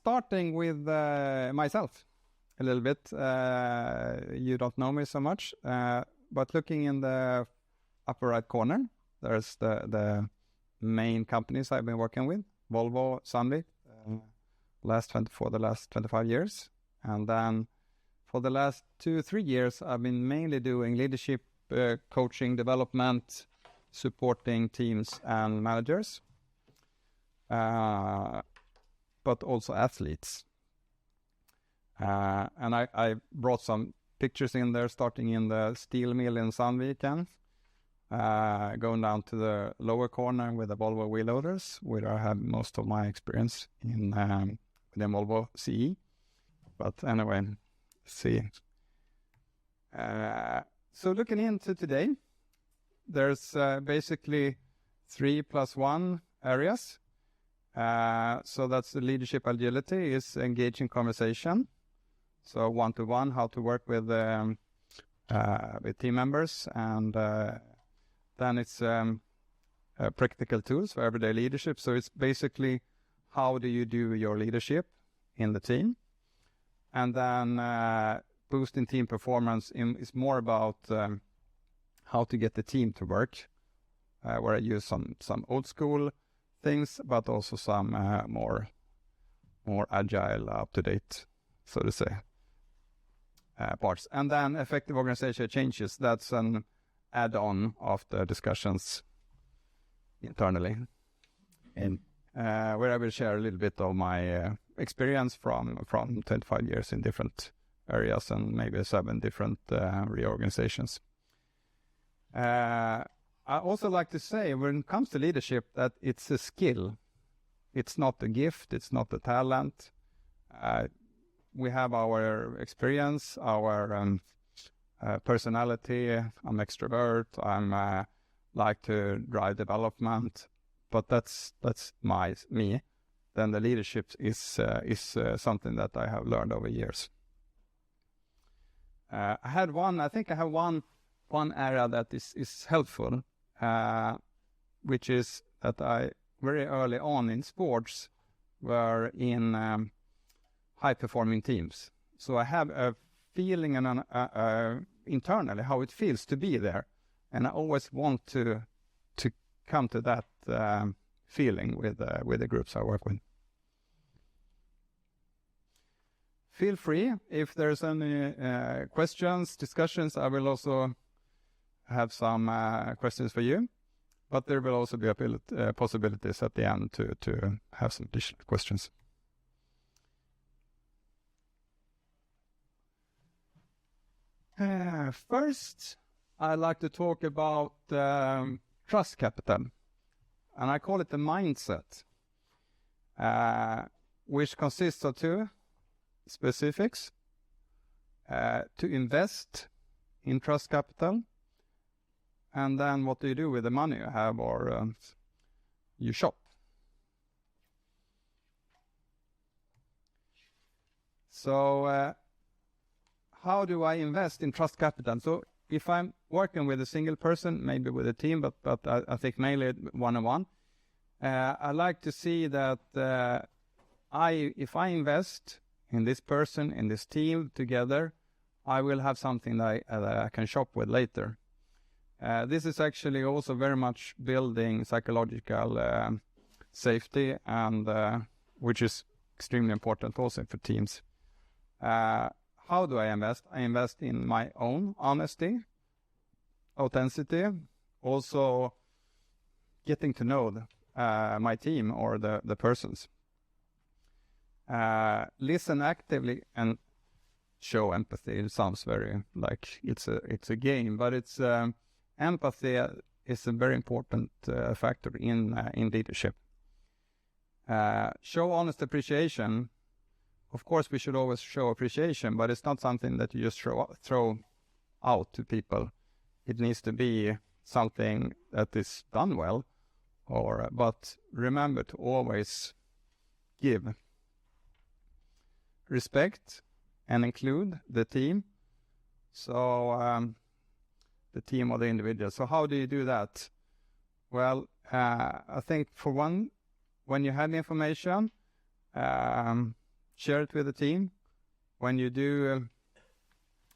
starting with myself a little bit. You don't know me so much, but looking in the upper right corner, there's the main companies I've been working with, Volvo, Sandvik, for the last 25 years. And then for the last 2-3 years, I've been mainly doing leadership, coaching, development, supporting teams and managers, but also athletes. And I brought some pictures in there, starting in the steel mill in Sandviken, going down to the lower corner with the Volvo wheel loaders, where I have most of my experience in the Volvo CE. But anyway, see. So looking into today, there's basically 3+1 areas. So that's the leadership agility, is engaging conversation. So one-to-one, how to work with team members, and then it's practical tools for everyday leadership. So it's basically how do you do your leadership in the team, and then boosting team performance is more about how to get the team to work, where I use some old school things, but also some more agile, up to date, so to say, parts. And then effective organizational changes. That's an add-on of the discussions internally, and where I will share a little bit of my experience from 25 years in different areas and maybe 7 different reorganizations. I also like to say, when it comes to leadership, that it's a skill. It's not a gift. It's not a talent. We have our experience, our personality. I'm extrovert. I'm like to drive development, but that's me. Then the leadership is something that I have learned over years. I think I have one area that is helpful, which is that I very early on in sports were in high-performing teams. So I have a feeling and internally how it feels to be there, and I always want to come to that feeling with the groups I work with. Feel free if there's any questions, discussions. I will also have some questions for you, but there will also be possibilities at the end to have some additional questions. First, I'd like to talk about trust capital, and I call it the mindset, which consists of 2 specifics: to invest in trust capital, and then what do you do with the money you have, or you shop. So how do I invest in trust capital? So if I'm working with a single person, maybe with a team, but I think mainly one-on-one, I like to see that if I invest in this person, in this team together, I will have something that I can shop with later. This is actually also very much building psychological safety, and which is extremely important also for teams. How do I invest? I invest in my own honesty, authenticity, also getting to know my team or the persons. Listen actively and show empathy. It sounds very like it's a game, but it's empathy is a very important factor in leadership. Show honest appreciation. Of course, we should always show appreciation, but it's not something that you just throw out to people. It needs to be something that is done well, but remember to always give. Respect and include the team. So the team or the individual. So how do you do that? Well, I think for one, when you have the information, share it with the team. When you do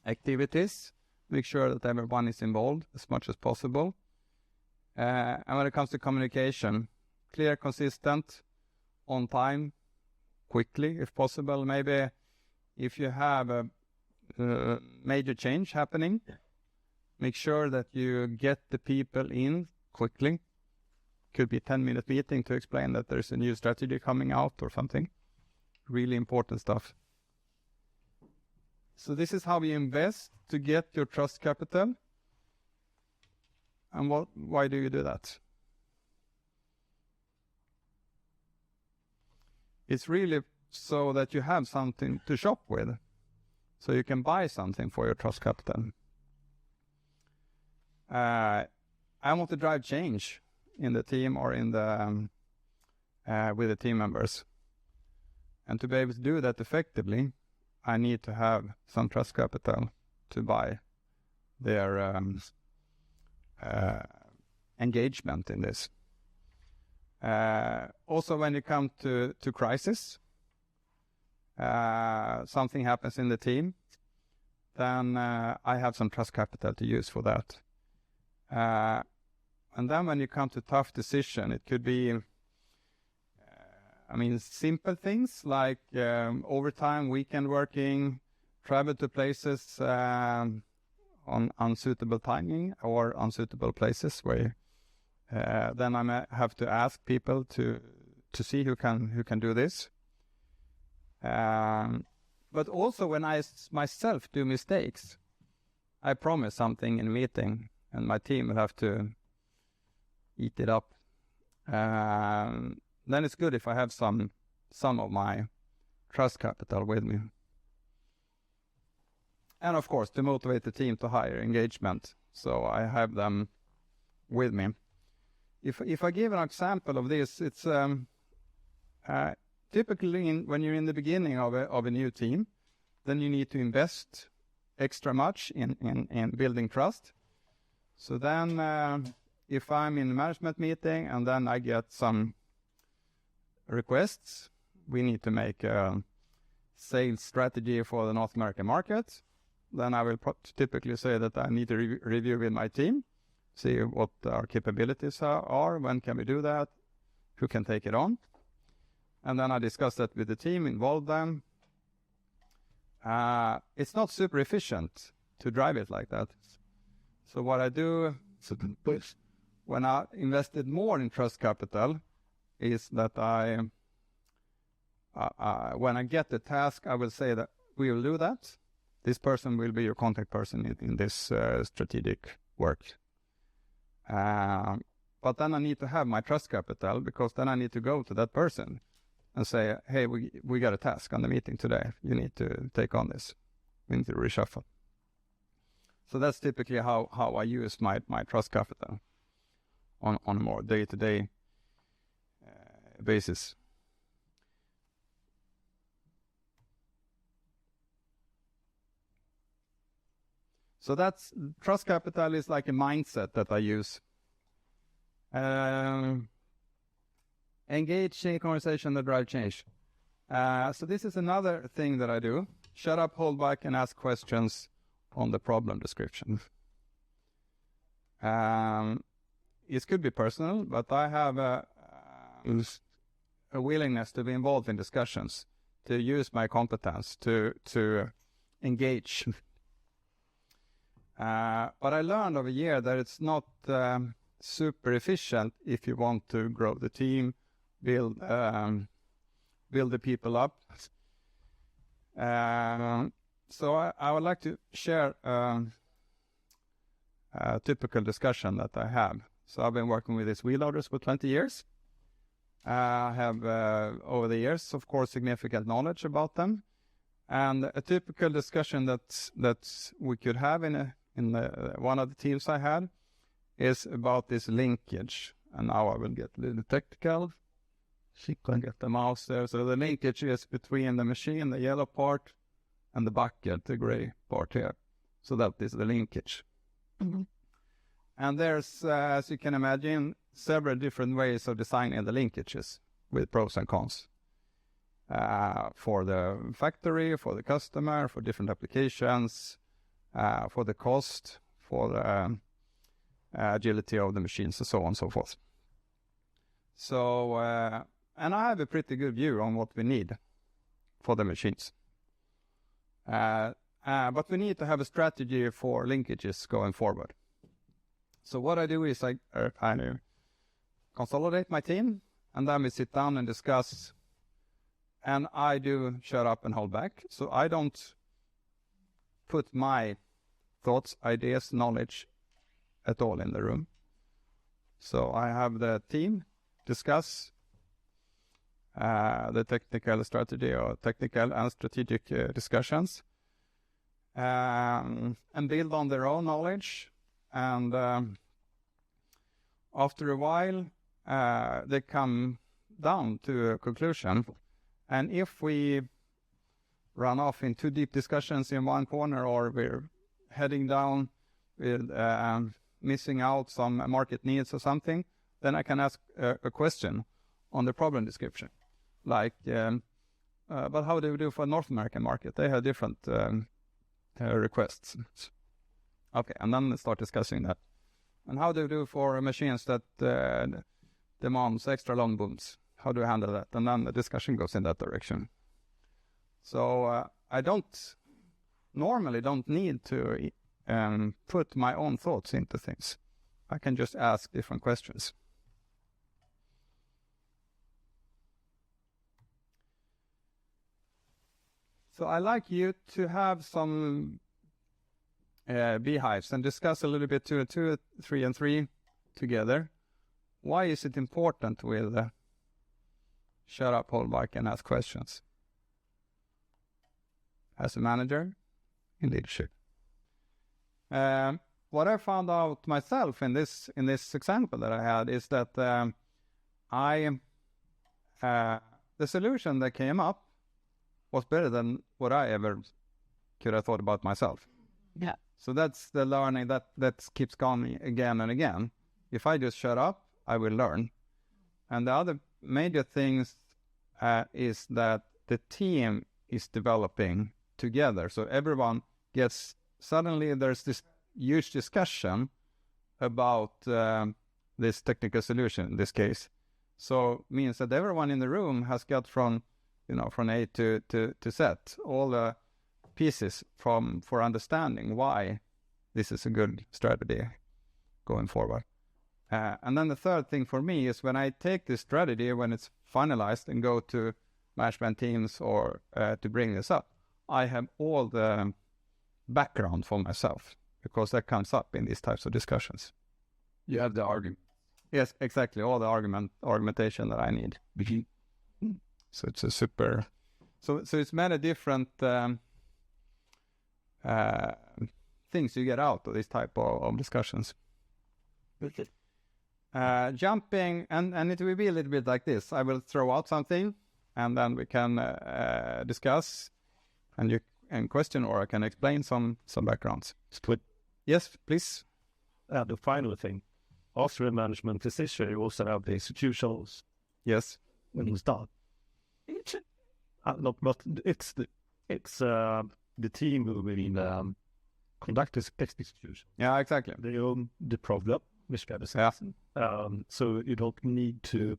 activities, make sure that everyone is involved as much as possible. And when it comes to communication, clear, consistent, on time, quickly if possible. Maybe if you have a major change happening, make sure that you get the people in quickly. Could be a 10-minute meeting to explain that there's a new strategy coming out or something. Really important stuff. So this is how we invest to get your trust capital. And why do you do that? It's really so that you have something to shop with. So you can buy something for your trust capital. I want to drive change in the team or in the with the team members. And to be able to do that effectively, I need to have some trust capital to buy their engagement in this. Also, when you come to crisis, something happens in the team, then I have some trust capital to use for that. And then when you come to tough decision, it could be, simple things like overtime, weekend working, travel to places on unsuitable timing or unsuitable places where then I have to ask people to see who can do this. But also when I myself do mistakes, I promise something in a meeting and my team will have to eat it up. Then it's good if I have some of my trust capital with me. And of course, to motivate the team to higher engagement. So I have them with me. If I give an example of this, it's typically when you're in the beginning of a new team, then you need to invest extra much in building trust. So then if I'm in a management meeting and then I get some requests, we need to make a sales strategy for the North American market. Then I will typically say that I need to review with my team, see what our capabilities are, when can we do that, who can take it on. And then I discuss that with the team, involve them. It's not super efficient to drive it like that. So what I do when I invested more in trust capital is that when I get the task, I will say that we will do that. This person will be your contact person in this strategic work. But then I need to have my trust capital, because then I need to go to that person and say, hey, we got a task on the meeting today. You need to take on this. We need to reshuffle. So that's typically how I use my trust capital on a more day-to-day basis. So that's trust capital is like a mindset that I use. Engage in conversation that drive change. So this is another thing that I do. Shut up, hold back, and ask questions on the problem description. It could be personal, but I have a willingness to be involved in discussions, to use my competence to engage. But I learned over a year that it's not super efficient if you want to grow the team, build the people up. So I would like to share a typical discussion that I have. So I've been working with these wheel loaders for 20 years. I have, over the years, of course, significant knowledge about them. And a typical discussion that we could have in one of the teams I had is about this linkage. And now I will get a little technical. She can get the mouse there. So the linkage is between the machine, the yellow part, and the bucket, the gray part here. So that is the linkage. Mm-hmm. And there's, as you can imagine, several different ways of designing the linkages with pros and cons. for the factory, for the customer, for different applications, for the cost, for the agility of the machines, and so on and so forth. So, and I have a pretty good view on what we need for the machines. But we need to have a strategy for linkages going forward. So what I do is I consolidate my team, and then we sit down and discuss. And I do shut up and hold back. So I don't put my thoughts, ideas, knowledge at all in the room. So I have the team discuss the technical strategy or technical and strategic discussions, and build on their own knowledge. And after a while, they come down to a conclusion. And if we run off in too deep discussions in one corner, or we're heading down with missing out some market needs or something, then I can ask a question on the problem description. Like, but how do we do for North American market? They have different requests. Okay, and then start discussing that. And how do we do for machines that demands extra long booms? How do we handle that? And then the discussion goes in that direction. So I normally don't need to put my own thoughts into things. I can just ask different questions. So I like you to have some beehives and discuss a little bit 2, 3, and 3 together. Why is it important with shut up, hold back, and ask questions? As a manager in leadership. What I found out myself in this example that I had is that the solution that came up was better than what I ever could have thought about myself. Yeah. So that's the learning that keeps going again and again. If I just shut up, I will learn. And the other major things is that the team is developing together. So everyone suddenly there's this huge discussion about this technical solution in this case. So means that everyone in the room has got from A to Z, all the pieces for understanding why this is a good strategy going forward. And then the third thing for me is when I take this strategy, when it's finalized and go to management teams or to bring this up, I have all the background for myself, because that comes up in these types of discussions. You have the argument. Yes, exactly. All the argumentation that I need. Mm-hmm. So it's a super... So it's many different things you get out of this type of discussions. Okay. Jumping, and it will be a little bit like this. I will throw out something, and then we can discuss, and you can question, or I can explain some backgrounds. Split. Yes, please. The final thing, after a management decision, you also have the institutions. Yes. When you start. It's the team who will conduct this execution. Yeah, exactly. They own the problem, which we have. So you don't need to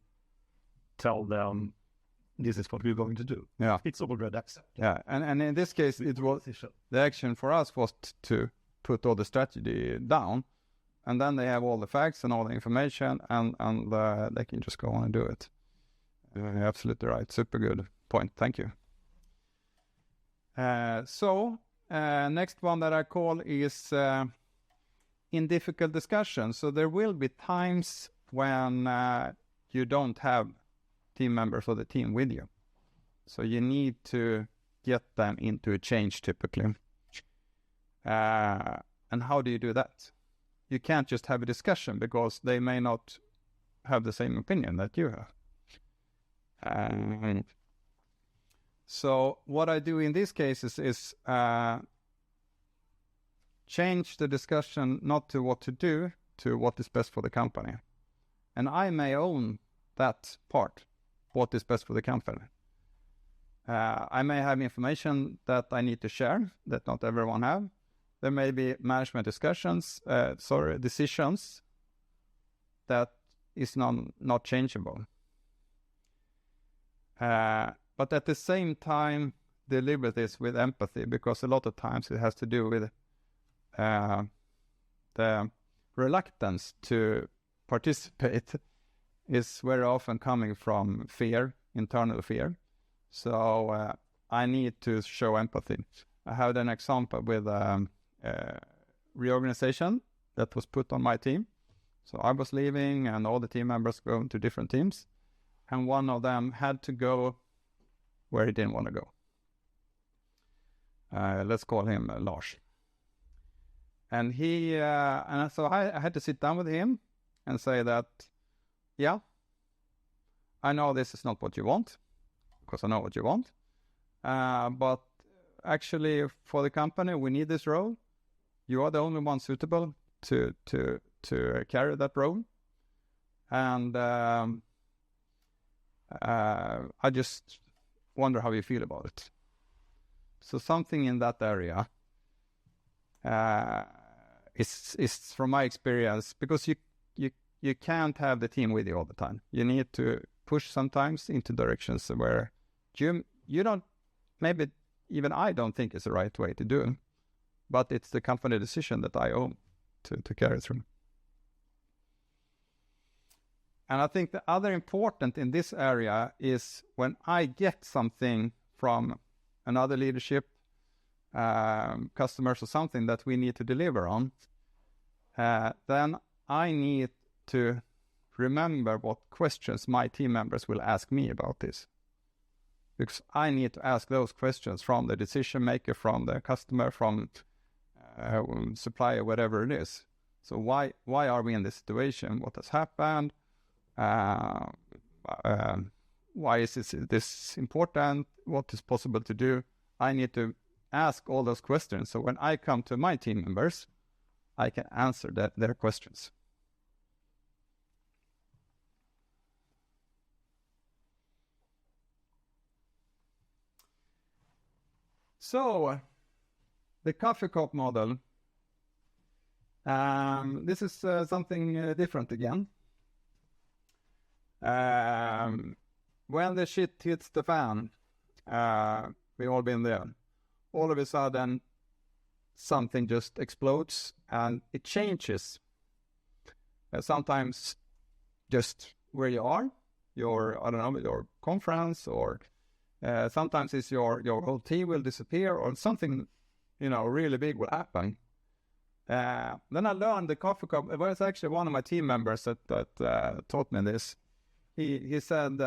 tell them this is what we're going to do. Yeah, it's already accepted. Yeah, and in this case, it was the action for us was to put all the strategy down, and then they have all the facts and all the information, and they can just go on and do it. You're absolutely right. Super good point. Thank you. So next one that I call is in difficult discussions. So there will be times when you don't have team members of the team with you. So you need to get them into a change typically. And how do you do that? You can't just have a discussion because they may not have the same opinion that you have. So what I do in these cases is change the discussion not to what to do, to what is best for the company. And I may own that part, what is best for the company. I may have information that I need to share that not everyone have. There may be management decisions that is not changeable. But at the same time, deliver this with empathy, because a lot of times it has to do with the reluctance to participate is very often coming from fear, internal fear. So I need to show empathy. I had an example with reorganization that was put on my team. So I was leaving and all the team members going to different teams. And one of them had to go where he didn't want to go. Let's call him Lars. And so I had to sit down with him and say that, yeah, I know this is not what you want, because I know what you want. But actually, for the company, we need this role. You are the only one suitable to carry that role. And I just wonder how you feel about it. So something in that area is from my experience, because you can't have the team with you all the time. You need to push sometimes into directions where you don't, maybe even I don't think is the right way to do it, but it's the company decision that I own to carry through. And I think the other important in this area is when I get something from another leadership, customers or something that we need to deliver on, then I need to remember what questions my team members will ask me about this. Because I need to ask those questions from the decision maker, from the customer, from supplier, whatever it is. So why are we in this situation? What has happened? Why is this important? What is possible to do? I need to ask all those questions. So when I come to my team members, I can answer their questions. So, the coffee cup model. This is something different again. When the shit hits the fan, we've all been there. All of a sudden, something just explodes and it changes. Sometimes just where you are, your conference, or sometimes it's your whole team will disappear, or something, really big will happen. Then I learned the coffee cup. It was actually one of my team members that taught me this. He said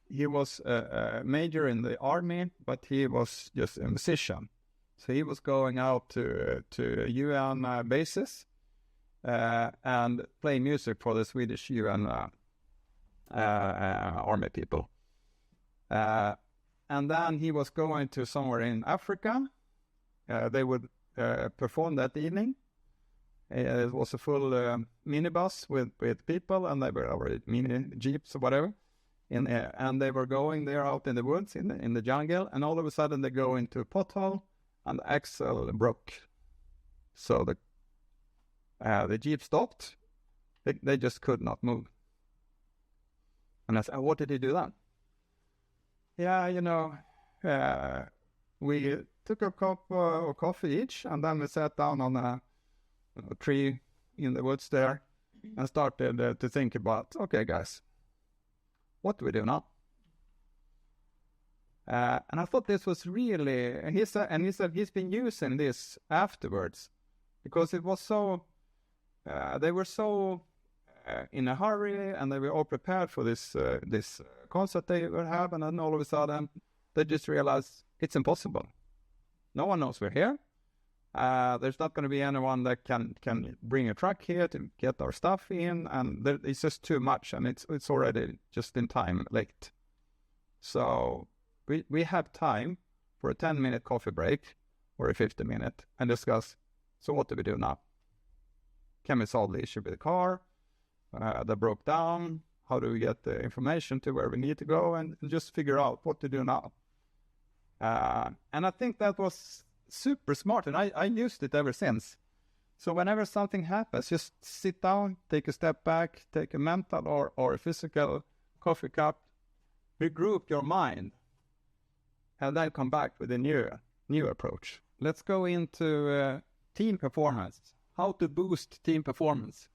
he was a major in the army, but he was just a musician. So he was going out to UN bases and play music for the Swedish UN army people. And then he was going to somewhere in Africa. They would perform that evening. It was a full minibus with people, and they were already mini jeeps or whatever. And they were going there out in the woods, in the jungle, and all of a sudden they go into a pothole, and the axle broke. So the jeep stopped. They just could not move. And I said, what did he do then? Yeah, we took a cup of coffee each, and then we sat down on a tree in the woods there and started to think about, okay, guys, what do we do now? And I thought this was really, and he said he's been using this afterwards, because it was so, they were so in a hurry, and they were all prepared for this concert they would have, and then all of a sudden they just realized it's impossible. No one knows we're here. There's not going to be anyone that can bring a truck here to get our stuff in, and it's just too much, and it's already just in time late. So we have time for a 10-minute coffee break or a 50-minute and discuss, so what do we do now? Can we solve the issue with the car that broke down? How do we get the information to where we need to go, and just figure out what to do now? And I think that was super smart, and I used it ever since. So whenever something happens, just sit down, take a step back, take a mental or a physical coffee cup, regroup your mind, and then come back with a new approach. Let's go into team performance. How to boost team performance.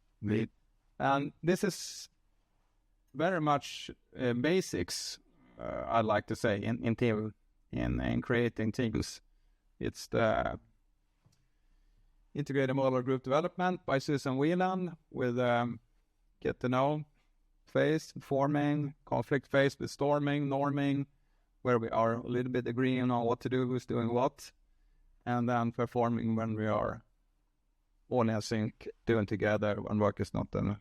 And this is very much basics, I'd like to say, in creating teams. It's the integrated model group development by Susan Whelan with get to know phase, forming, conflict phase with storming, norming, where we are a little bit agreeing on what to do, who's doing what, and then performing when we are all in sync, doing together when work is not an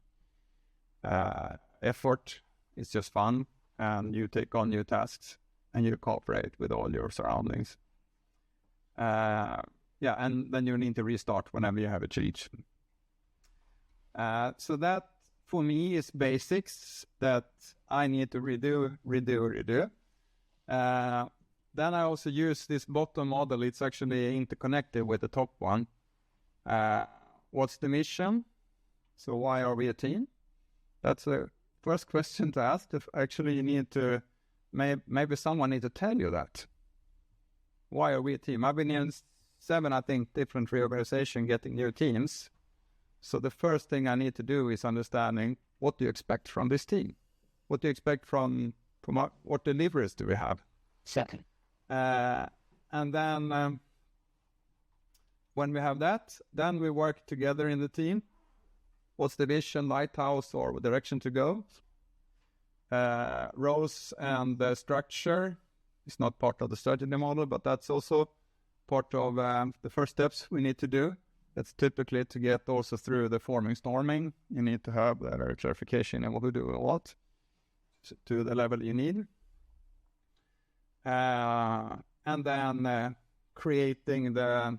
effort, it's just fun, and you take on new tasks and you cooperate with all your surroundings. And then you need to restart whenever you have a change. So that for me is basics that I need to redo. Then I also use this bottom model. It's actually interconnected with the top one. What's the mission? So why are we a team? That's the first question to ask. If actually you need to, maybe someone needs to tell you that. Why are we a team? I've been in 7, I think, different reorganizations getting new teams. So the first thing I need to do is understanding what do you expect from this team? What do you expect from what deliveries do we have? Second. And then when we have that, then we work together in the team. What's the vision, lighthouse, or direction to go? Roles and the structure is not part of the strategy model, but that's also part of the first steps we need to do. That's typically to get also through the forming, storming. You need to have that clarification and what to do and what to the level you need. And then creating the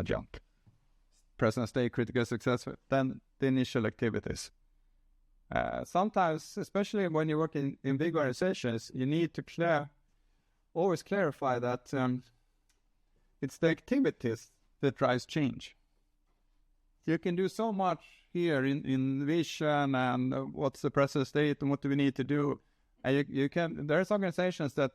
jump, present state, critical success, then the initial activities. Sometimes, especially when you work in big organizations, you need to always clarify that it's the activities that drives change. You can do so much here in vision and what's the present state and what do we need to do. And you can. There's organizations that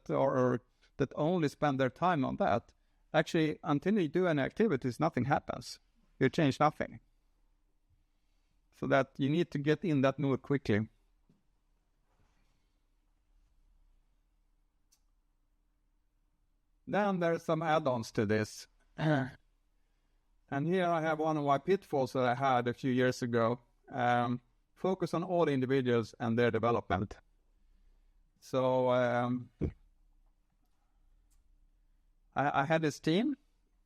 only spend their time on that. Actually, until you do any activities, nothing happens. You change nothing. So that you need to get in that mood quickly. Then there's some add-ons to this. And here I have one of my pitfalls that I had a few years ago. Focus on all individuals and their development. So I had this team,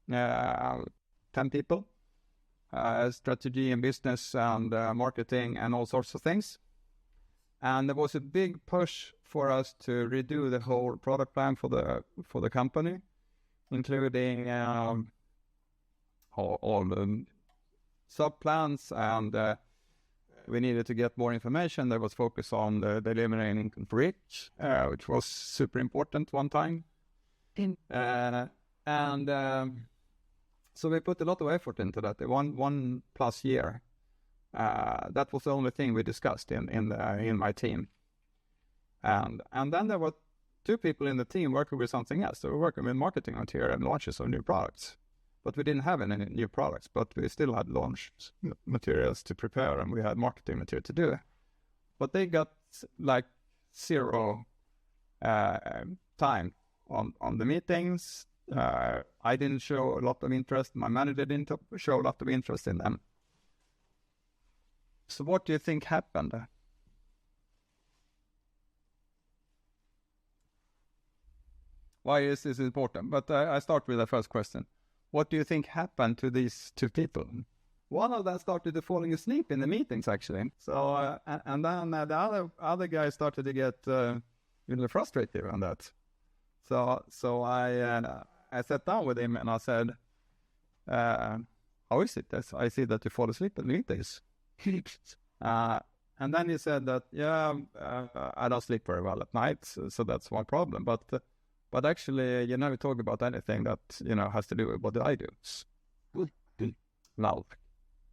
10 people, strategy and business and marketing and all sorts of things. And there was a big push for us to redo the whole product plan for the company, including all the sub-plans, and we needed to get more information. There was focus on the delivering reach, which was super important one time. So we put a lot of effort into that, 1+ year. That was the only thing we discussed in my team. And then there were 2 people in the team working with something else. They were working with marketing material and launches of new products. But we didn't have any new products, but we still had launch materials to prepare and we had marketing material to do. But they got like 0 time on the meetings. I didn't show a lot of interest. My manager didn't show a lot of interest in them. So what do you think happened? Why is this important? But I start with the first question. What do you think happened to these 2 people? One of them started falling asleep in the meetings, actually. So and then the other guy started to get really frustrated on that. So I sat down with him and I said, "How is it? I see that you fall asleep in meetings." And then he said that, I don't sleep very well at night, so that's one problem. But But actually, you never talk about anything that, has to do with what I do. No.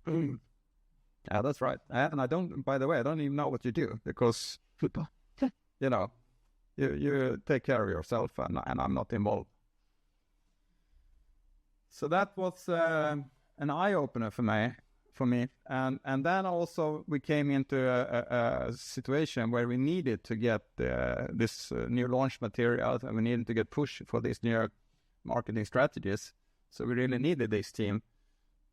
Yeah, that's right. And I don't, by the way, I don't even know what you do because, you take care of yourself and I'm not involved. So that was an eye-opener for me. And then also we came into a situation where we needed to get this new launch material, and we needed to get push for these new marketing strategies. So we really needed this team.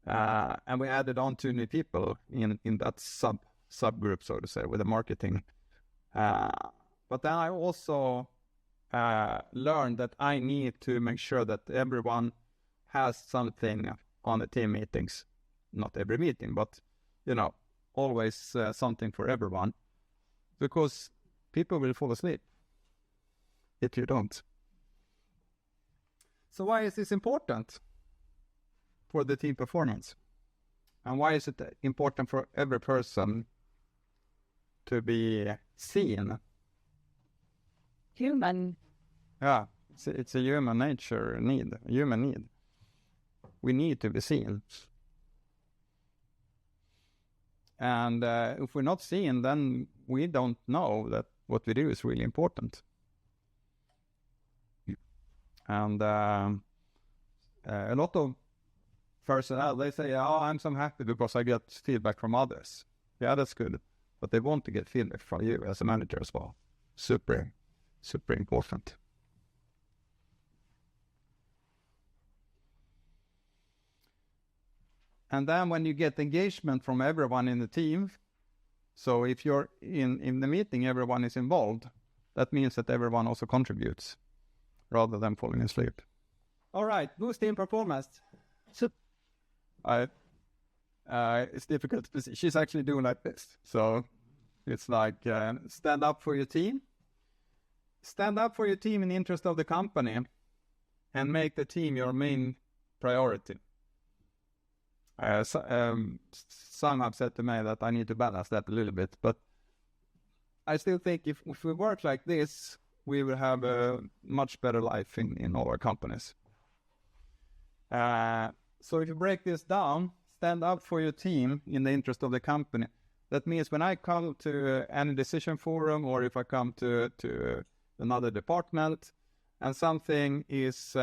And we added on 2 new people in that subgroup, so to say, with the marketing. But then I also learned that I need to make sure that everyone has something on the team meetings. Not every meeting, but, always something for everyone. Because people will fall asleep if you don't. So why is this important for the team performance? And why is it important for every person to be seen? Human. Yeah, it's a human nature need, human need. We need to be seen. And if we're not seen, then we don't know that what we do is really important. And a lot of personnel, they say, I'm so happy because I get feedback from others. Yeah, that's good. But they want to get feedback from you as a manager as well. Super, super important. And then when you get engagement from everyone in the team, so if you're in the meeting, everyone is involved, that means that everyone also contributes rather than falling asleep. All right, boost team performance. So it's difficult to see. She's actually doing like this. So it's like stand up for your team. Stand up for your team in the interest of the company and make the team your main priority. Some have said to me that I need to balance that a little bit, but I still think if we work like this, we will have a much better life in all our companies. So if you break this down, stand up for your team in the interest of the company. That means when I come to any decision forum, or if I come to another department and something is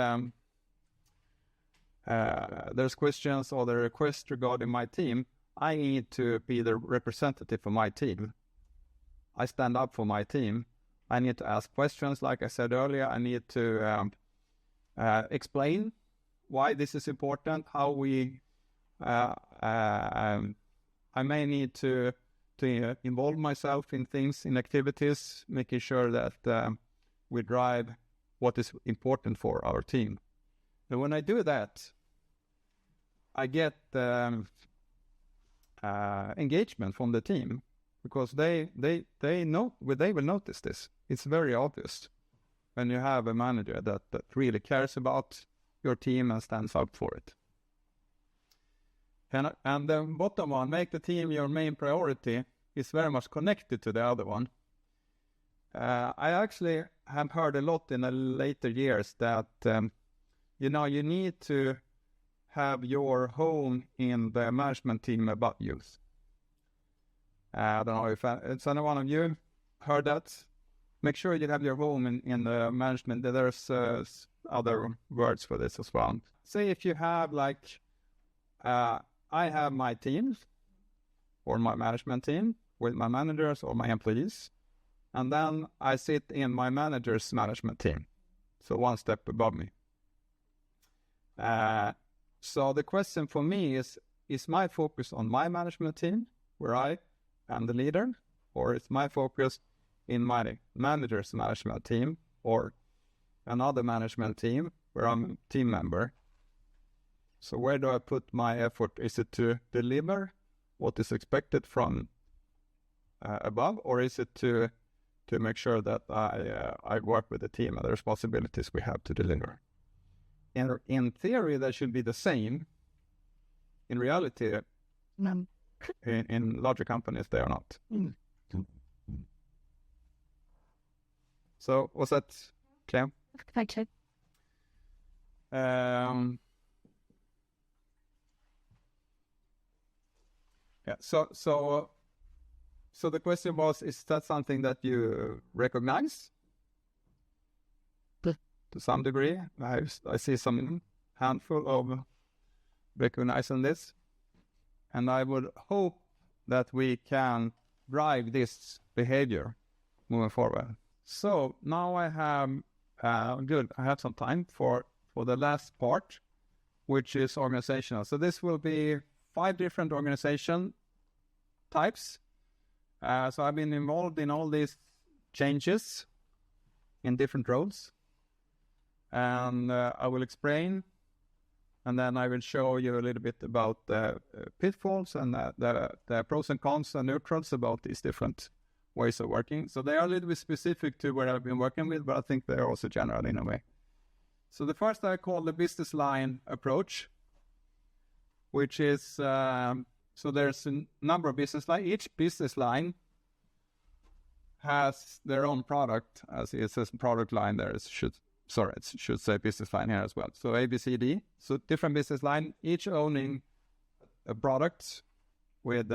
there's questions or the request regarding my team, I need to be the representative for my team. I stand up for my team. I need to ask questions, like I said earlier. I need to explain why this is important, how we... I may need to involve myself in things, in activities, making sure that we drive what is important for our team. And when I do that, I get engagement from the team because they know, they will notice this. It's very obvious when you have a manager that really cares about your team and stands up for it. And the bottom one, make the team your main priority, is very much connected to the other one. I actually have heard a lot in the later years that you need to have your home in the management team above you. I don't know if any one of you heard that. Make sure you have your home in the management. There's other words for this as well. Say if you have I have my team or my management team with my managers or my employees, and then I sit in my manager's management team, so one step above me. So the question for me is my focus on my management team, where I am the leader, or is my focus in my manager's management team, or another management team where I'm a team member? So where do I put my effort? Is it to deliver what is expected from above, or is it to make sure that I work with the team and the responsibilities we have to deliver? In theory, that should be the same. In reality, in larger companies, they are not. So was that clear? Thank you. Yeah. So the question was: is that something that you recognize to some degree? I see some handful of recognizing this, and I would hope that we can drive this behavior moving forward. So now I have I have some time for the last part, which is organizational. So this will be 5 different organization types. So I've been involved in all these changes in different roles, and I will explain, and then I will show you a little bit about the pitfalls and the pros and cons and neutrals about these different ways of working. So they are a little bit specific to where I've been working with, but I think they're also general in a way. So the first I call the business line approach, which is, so there's a number of business lines. Each business line has their own product, as it says product line there. It should say business line here as well. So A, B, C, D. So different business line, each owning a product with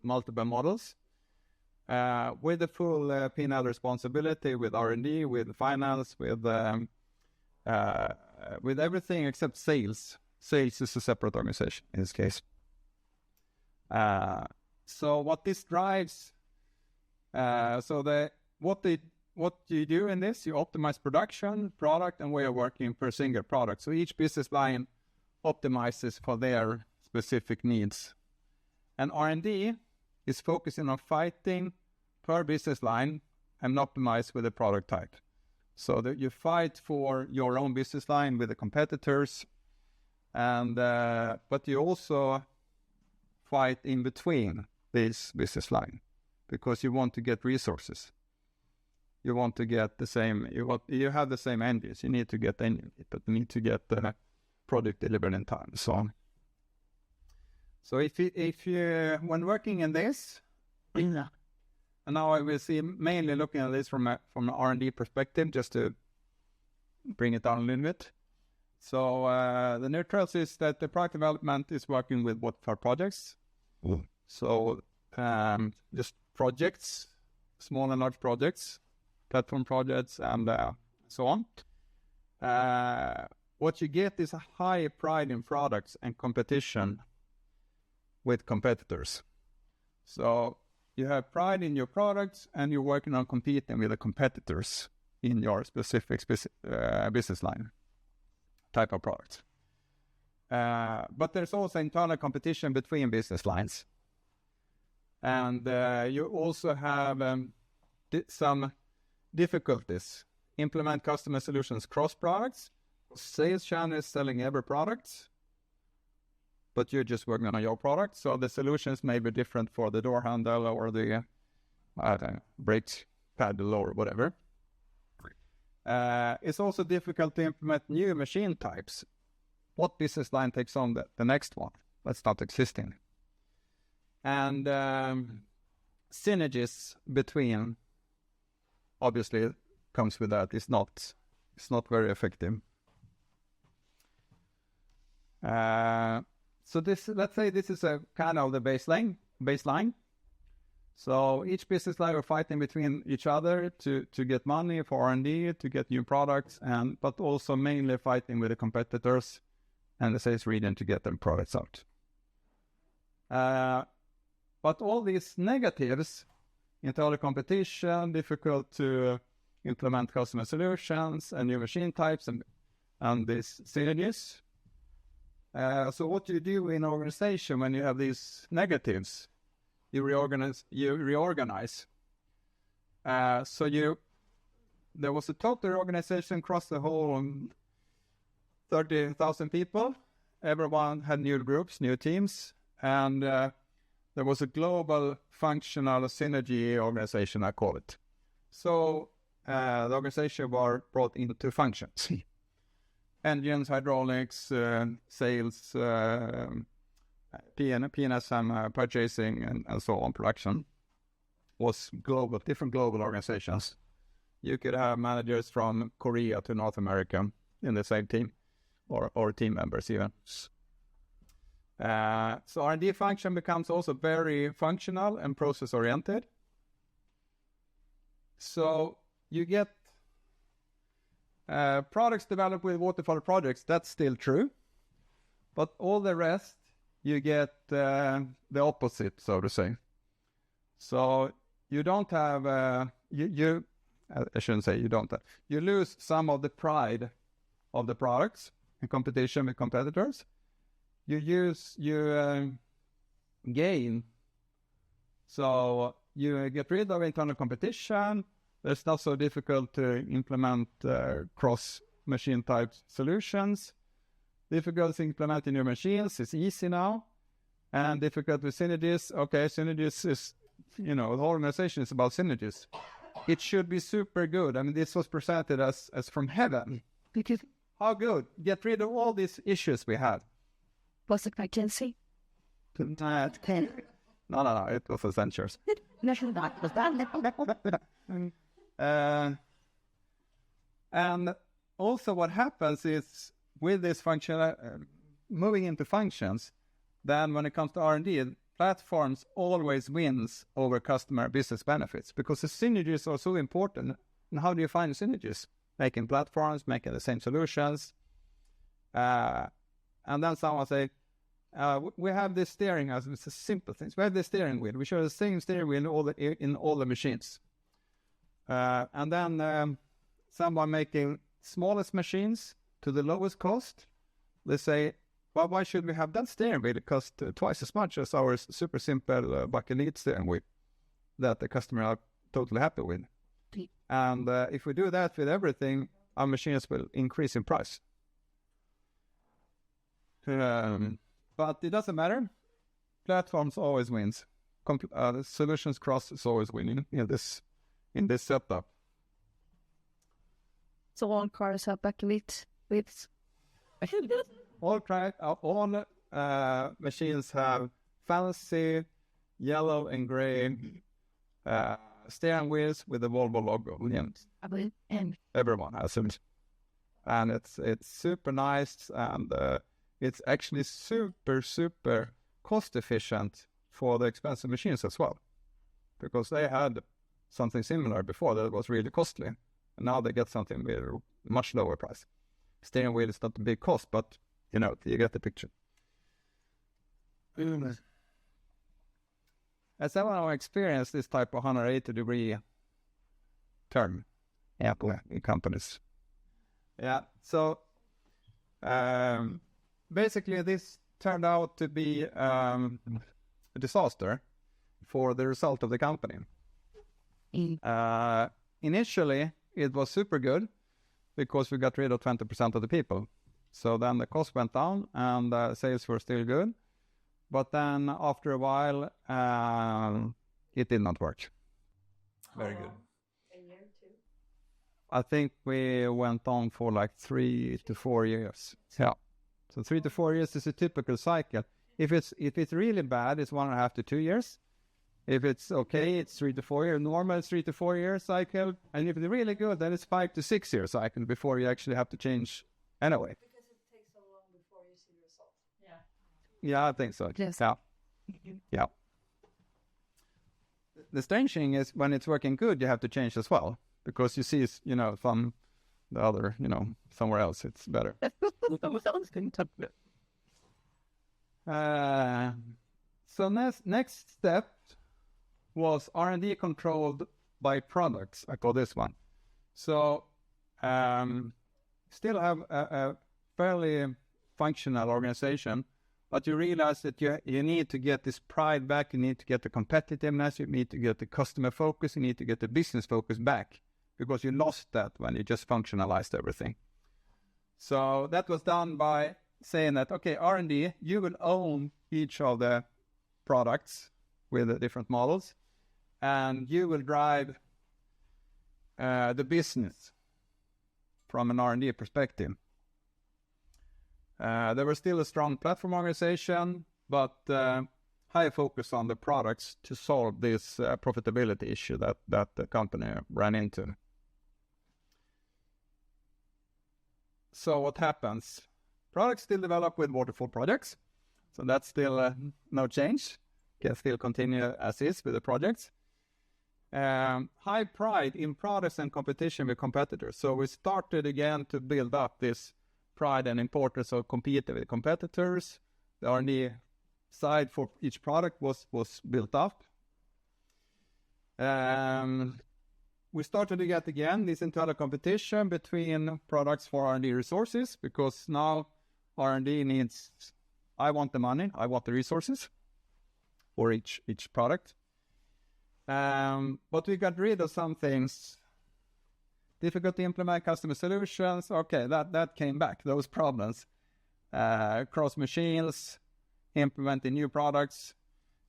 multiple models, with the full P&L responsibility, with R&D, with finance, with everything except sales. Sales is a separate organization in this case. So what this drives, what you do in this, you optimize production, product, and way of working per single product. So each business line optimizes for their specific needs. And R&D is focusing on fighting per business line and optimize with the product type. So that you fight for your own business line with the competitors, and but you also fight in between this business line because you want to get resources. You want to get the same. You have the same engines. You need to get engine, but you need to get the product delivered in time. So on. So if you when working in this, and now I will see mainly looking at this from an R&D perspective, just to bring it down a little bit. So the neutrals is that the product development is working with what for projects. So just projects, small and large projects, platform projects, and so on. What you get is a high pride in products and competition with competitors. So you have pride in your products, and you're working on competing with the competitors in your specific business line type of product. But there's also internal competition between business lines. And you also have some difficulties. Implement customer solutions cross products. Sales channel is selling every product, but you're just working on your product. So the solutions may be different for the door handle or the brake paddle or whatever. It's also difficult to implement new machine types. What business line takes on the next one? That's not existing. And synergies between, obviously, comes with that. It's not very effective. So this, let's say, this is a kind of the baseline. So each business line are fighting between each other to get money for R&D, to get new products, but also mainly fighting with the competitors and the sales region to get their products out. But all these negatives, internal competition, difficult to implement customer solutions and new machine types and these synergies. So what do you do in an organization when you have these negatives? You reorganize. There was a total organization across the whole 30,000 people. Everyone had new groups, new teams, and there was a global functional synergy organization, I call it. So the organization were brought into functions. Engines, hydraulics, sales, PNSM, purchasing, and so on, production was global, different global organizations you could have managers from Korea to North America in the same team, or team members even. So R&D function becomes also very functional and process-oriented. So you get products developed with waterfall projects, that's still true. But all the rest, you get the opposite, so to say. So you don't have, I shouldn't say you don't have, you lose some of the pride of the products in competition with competitors. You gain. So you get rid of internal competition. It's not so difficult to implement cross-machine type solutions. Difficult to implement in your machines is easy now. And difficult with synergies. Okay, synergies is, the whole organization is about synergies. It should be super good. I mean, this was presented as from heaven. How good? Get rid of all these issues we had. Was it pregnancy? No, it was Essentials. And also what happens is, with this function, moving into functions, then when it comes to R&D, platforms always wins over customer business benefits, because the synergies are so important. And how do you find synergies? Making platforms, making the same solutions. And then someone say, we have this steering wheel. It's a simple thing. We have this steering wheel. We show the same steering wheel in all the machines. And then someone making smallest machines to the lowest cost, they say, well, why should we have that steering wheel? It costs twice as much as our super simple bakelit steering wheel that the customer are totally happy with. And if we do that with everything, our machines will increase in price. But it doesn't matter. Platforms always wins. Solutions cross is always winning in this setup. So all cars have backlit with. All machines have fancy yellow and gray steering wheels with the Volvo logo. Everyone has it, and it's super nice, and it's actually super cost efficient for the expensive machines as well, because they had something similar before that was really costly, and now they get something with a much lower price. Steering wheel is not a big cost, but you get the picture. As everyone experienced this type of 180-degree turn in companies. Yeah, so basically this turned out to be a disaster for the result of the company. Initially, it was super good because we got rid of 20% of the people. So then the cost went down and sales were still good. But then after a while, it did not work. Very good. A year, 2? I think we went on for like 3 to 4 years. Yeah. So 3 to 4 years is a typical cycle. If it's really bad, it's 1.5 to 2 years. If it's okay, it's 3 to 4 years. Normal, it's 3 to 4 year cycle. And if it's really good, then it's 5 to 6 year cycle before you actually have to change anyway. Because it takes so long before you see the results. Yeah, I think so. Yes. Yeah. The strange thing is when it's working good, you have to change as well, because you see, from the other, somewhere else, it's better. So next step was R&D controlled by products. I call this one. So still have a fairly functional organization, but you realize that you need to get this pride back, you need to get the competitiveness, you need to get the customer focus, you need to get the business focus back, because you lost that when you just functionalized everything. So that was done by saying that, okay, R&D, you will own each of the products with the different models, and you will drive the business from an R&D perspective. There was still a strong platform organization, but high focus on the products to solve this profitability issue that the company ran into. so what happens? Products still develop with waterfall projects. So that's still no change. Can still continue as is with the projects. High pride in products and competition with competitors. So we started again to build up this pride and importance of competing with competitors. The R&D side for each product was built up. We started to get again this internal competition between products for R&D resources, because now R&D needs, I want the money, I want the resources for each product. But we got rid of some things. Difficult to implement customer solutions. Okay, that came back, those problems. Cross machines, implementing new products,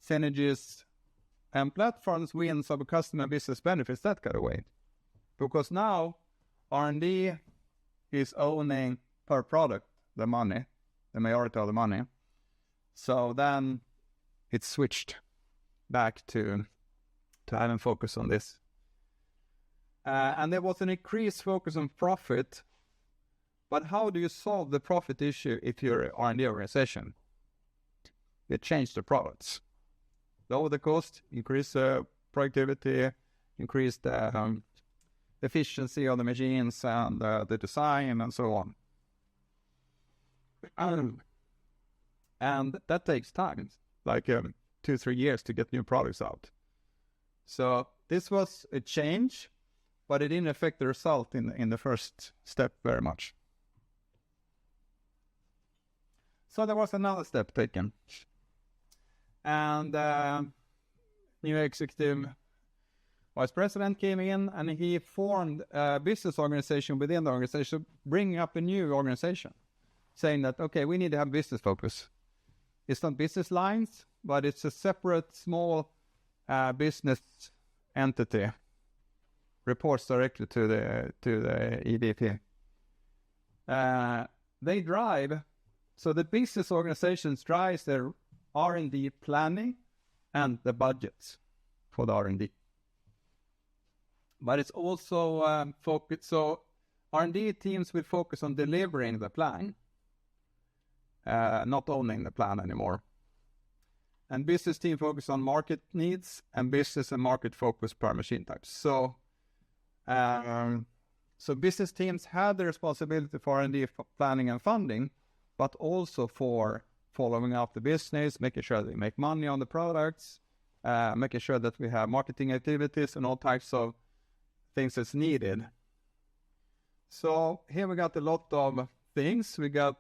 synergies, and platforms wins over customer business benefits, that got away. Because now R&D is owning per product the money, the majority of the money. So then it switched back to having focus on this. And there was an increased focus on profit. But how do you solve the profit issue if you're an R&D organization? You change the products. Lower the cost, increase productivity, increase the efficiency of the machines and the design and so on. And that takes time, like 2-3 years to get new products out. So this was a change, but it didn't affect the result in the first step very much. So there was another step taken. And new executive vice president came in, and he formed a business organization within the organization, bringing up a new organization, saying that, okay, we need to have business focus. It's not business lines, but it's a separate small business entity, reports directly to the EVP. They drive, so the business organizations drives their R&D planning and the budgets for the R&D. But it's also focused, so R&D teams will focus on delivering the plan, not owning the plan anymore. And business team focus on market needs and business and market focus per machine type. So business teams had the responsibility for R&D planning and funding, but also for following up the business, making sure that we make money on the products, making sure that we have marketing activities and all types of things that's needed. So here we got a lot of things. We got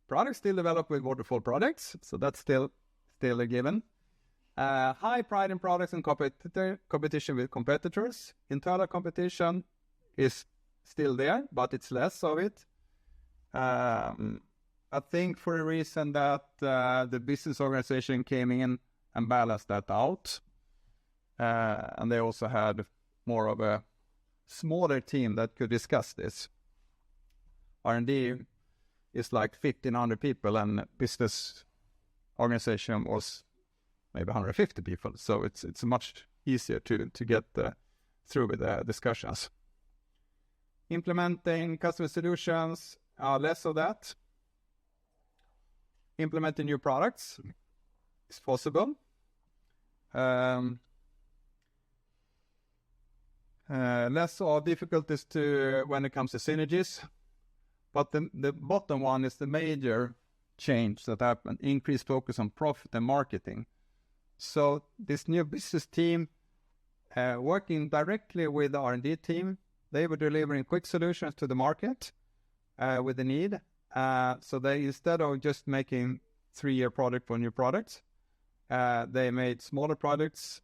products still developed with waterfall products, so that's still a given. High pride in products and competition with competitors. Internal competition is still there, but it's less of it. I think for a reason that the business organization came in and balanced that out. And they also had more of a smaller team that could discuss this. R&D is like 1,500 people, and business organization was maybe 150 people. So it's much easier to get through with the discussions. Implementing customer solutions, less of that. Implementing new products is possible. Less of difficulties when it comes to synergies. But the bottom one is the major change that happened, increased focus on profit and marketing. So this new business team, working directly with the R&D team, they were delivering quick solutions to the market with the need. So they, instead of just making 3-year product for new products, they made smaller projects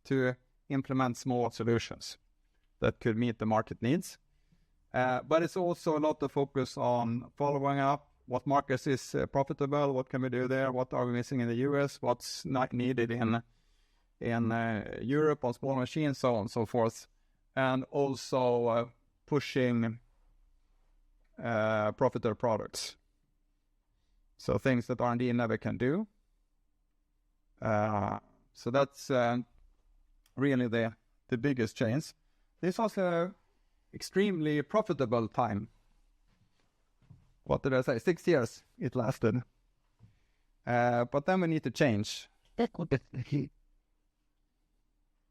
to implement small solutions that could meet the market needs. But it's also a lot of focus on following up what markets is profitable, what can we do there, what are we missing in the US, what's not needed in Europe on small machines, so on and so forth. And also pushing profitable products. So things that R&D never can do. So that's really the biggest change. This also extremely profitable time. What did I say? 6 years it lasted. But then we need to change.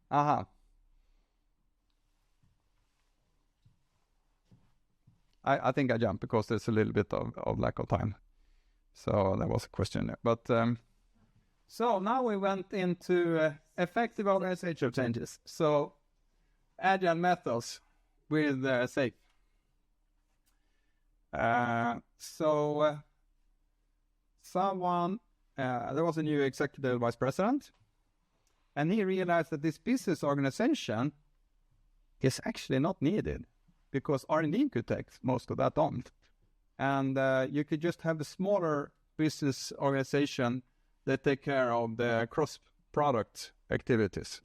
Aha. I think I jumped because there's a little bit of lack of time. So that was a question there. But so now we went into effective organizational changes. So agile methods with SAFe. There was a new executive vice president, and he realized that this business organization is actually not needed because R&D could take most of that on. And you could just have a smaller business organization that take care of the cross-product activities.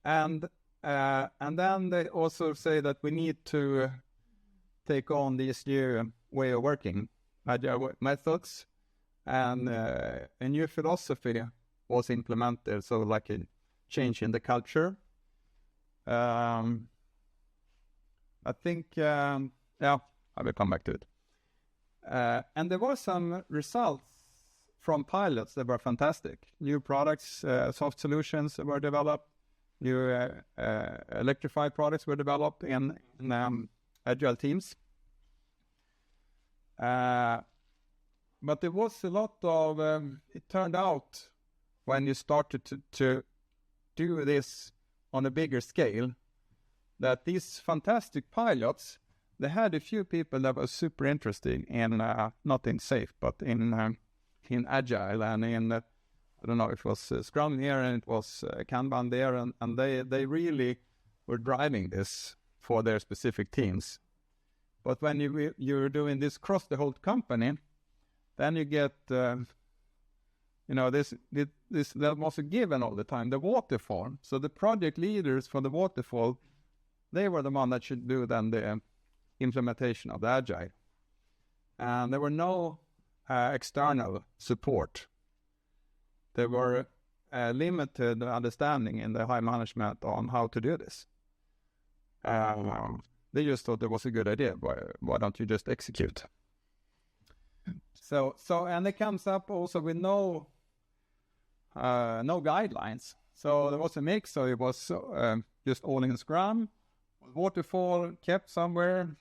And then they also say that we need to take on this new way of working, agile methods, and a new philosophy was implemented, so like a change in the culture. I think, I will come back to it. And there were some results from pilots that were fantastic. New products, soft solutions were developed, new electrified products were developed in agile teams. But there was a lot of, it turned out when you started to do this on a bigger scale, that these fantastic pilots, they had a few people that were super interested in, not in SAFe, but in agile and in, I don't know, it was Scrum here and it was Kanban there, and they really were driving this for their specific teams. But when you're doing this across the whole company, then you get, this that was a given all the time, the waterfall. So the project leaders for the waterfall, they were the one that should do then the implementation of the agile. And there were no external support. There were limited understanding in the high management on how to do this. They just thought it was a good idea. Why don't you just execute? So and it comes up also with no guidelines. So there was a mix. So it was just all in Scrum, waterfall kept somewhere,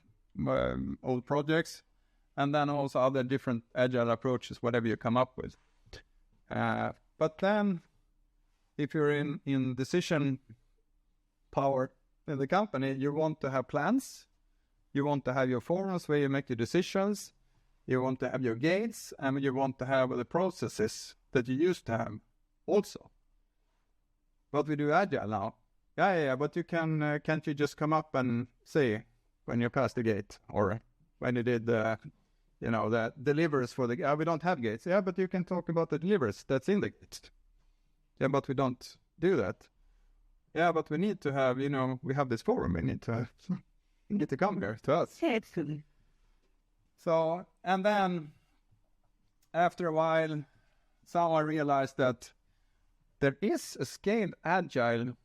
old projects, and then also other different agile approaches, whatever you come up with. But then, if you're in decision power in the company, you want to have plans, you want to have your forums where you make your decisions, you want to have your gates, and you want to have the processes that you used to have also. But we do agile now. Yeah, but you can't you just come up and say when you pass the gate, or when you did the delivers for the, we don't have gates. Yeah, but you can talk about the delivers that's in the gates. Yeah, but we don't do that. Yeah, but we need to have, we have this forum, we need to come here to us. So, and then after a while, someone realized that there is a scaled agile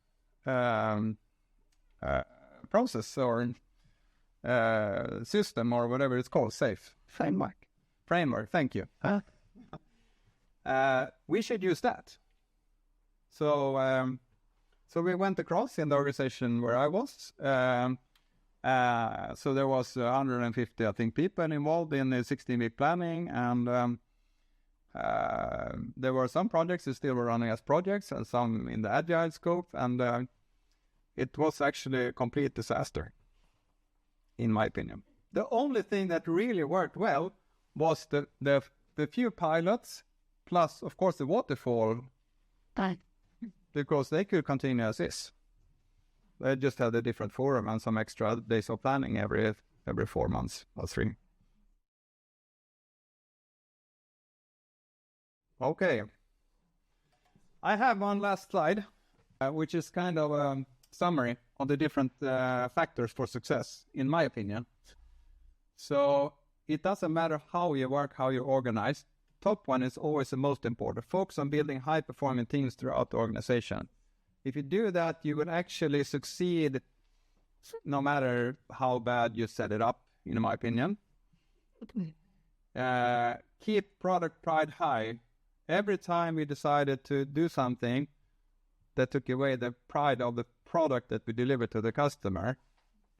process or system or whatever it's called, SAFe. Framework, thank you. We should use that. So we went across in the organization where I was. So there was 150, I think, people involved in the 16-week planning, and there were some projects that still were running as projects and some in the agile scope, and it was actually a complete disaster, in my opinion. The only thing that really worked well was the few pilots, plus, of course, the waterfall, because they could continue as is. They just had a different forum and some extra days of planning every 4 months or 3. Okay. I have one last slide, which is kind of a summary of the different factors for success, in my opinion. So it doesn't matter how you work, how you organize. Top one is always the most important. Focus on building high-performing teams throughout the organization. If you do that, you will actually succeed no matter how bad you set it up, in my opinion. Keep product pride high. Every time we decided to do something that took away the pride of the product that we delivered to the customer,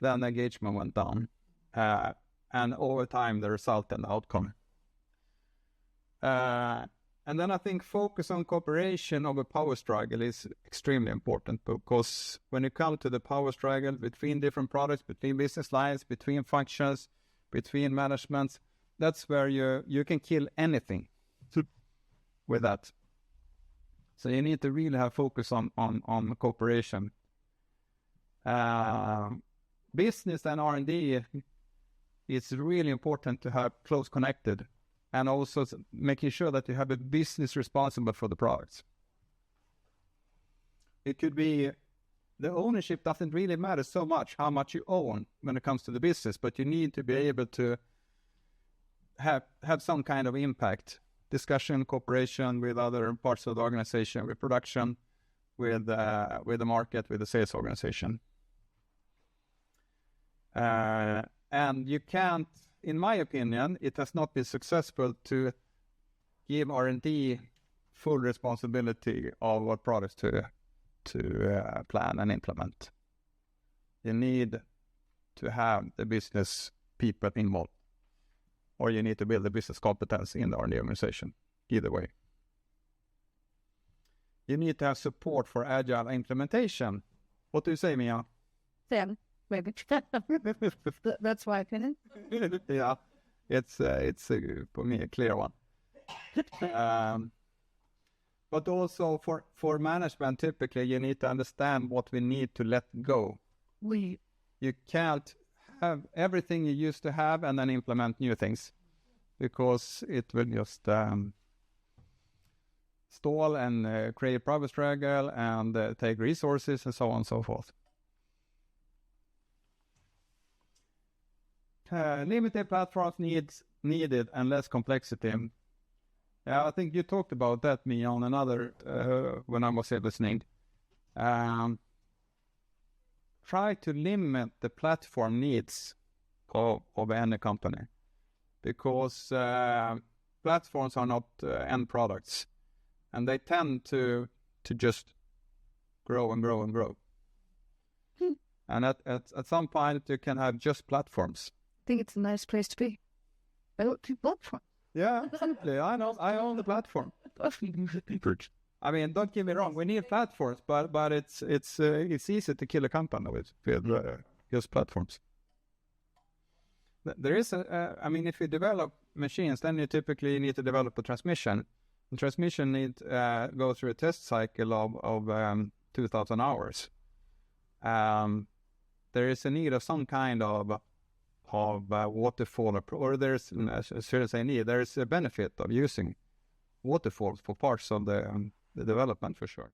then engagement went down. And over time, the result and the outcome. And then I think focus on cooperation over power struggle is extremely important, because when you come to the power struggle between different products, between business lines, between functions, between managements, that's where you can kill anything with that. So you need to really have focus on cooperation. Business and R&D, it's really important to have close connected, and also making sure that you have a business responsible for the products. It could be the ownership doesn't really matter so much how much you own when it comes to the business, but you need to be able to have some kind of impact, discussion, cooperation with other parts of the organization, with production, with the market, with the sales organization. And you can't, in my opinion, it has not been successful to give R&D full responsibility of what products to plan and implement. You need to have the business people involved, or you need to build the business competence in the R&D organization. Either way. You need to have support for agile implementation. What do you say, Mia? Then, maybe. That's my opinion. Yeah, it's for me a clear one. But also for management, typically you need to understand what we need to let go. You can't have everything you used to have and then implement new things, because it will just stall and create power struggle and take resources and so on and so forth. Limited platforms needed and less complexity. Yeah, I think you talked about that, me, on another when I was listening. Try to limit the platform needs of any company, because platforms are not end products, and they tend to just grow and grow and grow. And at some point you can have just platforms. I think it's a nice place to be. I don't do platform. Yeah, absolutely. I know. I own the platform. I mean, don't get me wrong. We need platforms, but it's easy to kill a company with just platforms. There is I mean, if you develop machines, then you typically need to develop a transmission. The transmission needs go through a test cycle of 2,000 hours. There is a need of some kind of waterfall, or there's a benefit of using waterfalls for parts of the development, for sure.